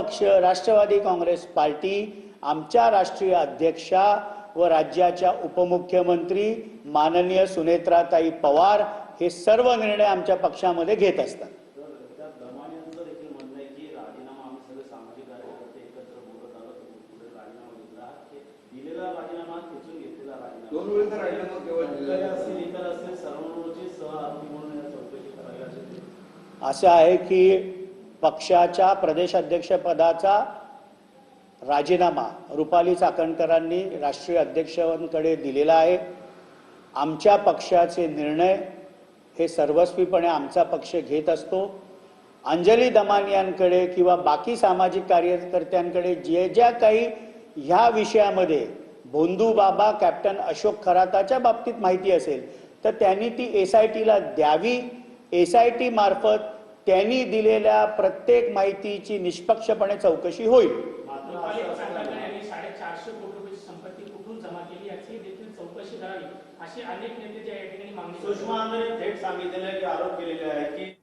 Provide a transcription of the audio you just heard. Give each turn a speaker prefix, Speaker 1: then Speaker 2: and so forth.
Speaker 1: पक्ष राष्ट्रवादी काँग्रेस पार्टी आमच्या राष्ट्रीय अध्यक्षा व राज्याच्या उपमुख्यमंत्री माननीय सुनेत्राताई पवार हे सर्व निर्णय आमच्या पक्षामध्ये घेत असतात। असं आहे की पक्षाच्या प्रदेशाध्यक्षपदाचा राजीनामा रुपाली चाकणकरांनी राष्ट्रीय अध्यक्षांकडे दिलेला आहे। आमच्या पक्षाचे निर्णय हे सर्वस्वीपणे आमचा पक्ष घेत असतो। अंजली दमानियांकडे किंवा बाकी सामाजिक कार्यकर्त्यांकडे ज्या काही ह्या विषयामध्ये भोंदू बाबा कॅप्टन अशोक खराताच्या बाबतीत माहिती असेल तर त्यांनी ती एसआयटीला द्यावी। एसआयटी मार्फत त्यांनी दिलेल्या प्रत्येक माहितीची निष्पक्षपणे चौकशी होईल।
Speaker 2: सुषमा आंबेडकर थेट सांगितलेले आरोप केलेले आहेत की